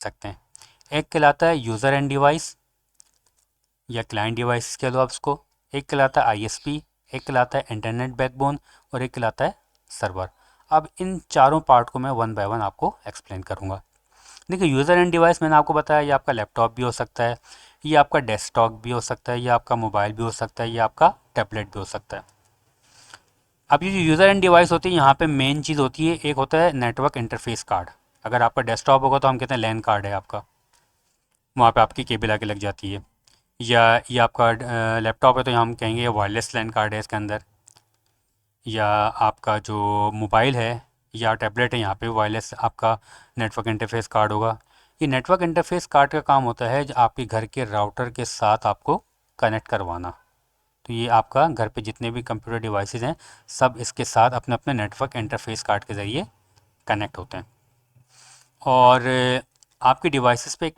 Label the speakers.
Speaker 1: सकते हैं। एक कहलाता है यूज़र एंड डिवाइस या क्लाइंट डिवाइस कह लो आप इसको, एक कहलाता है आईएसपी, एक कहलाता है इंटरनेट बैकबोन और एक कहलाता है सर्वर। अब इन चारों पार्ट को मैं वन बाय वन आपको एक्सप्लेन करूँगा। देखिए, यूज़र एंड डिवाइस मैंने आपको बताया ये आपका लैपटॉप भी हो सकता है, ये आपका डेस्कटॉप भी हो सकता है, ये आपका मोबाइल भी हो सकता है, ये आपका टैबलेट भी हो सकता है। अब ये जो यूज़र एंड डिवाइस होती है, यहाँ पे मेन चीज़ होती है, एक होता है नेटवर्क इंटरफेस कार्ड। अगर आपका डेस्कटॉप होगा तो हम कहते हैं लैन कार्ड है आपका, वहाँ पे आपकी केबल आके लग जाती है। या ये आपका लैपटॉप है तो यहाँ हम कहेंगे वायरलेस लैन कार्ड है इसके अंदर। या आपका जो मोबाइल है या टैबलेट है, यहाँ पे वायरलेस आपका नेटवर्क इंटरफेस कार्ड होगा। ये नेटवर्क इंटरफेस कार्ड का काम होता है आपके घर के राउटर के साथ आपको कनेक्ट करवाना। तो ये आपका घर पे जितने भी कंप्यूटर डिवाइसेस हैं सब इसके साथ अपने अपने नेटवर्क इंटरफेस कार्ड के ज़रिए कनेक्ट होते हैं। और आपके डिवाइसेस पे एक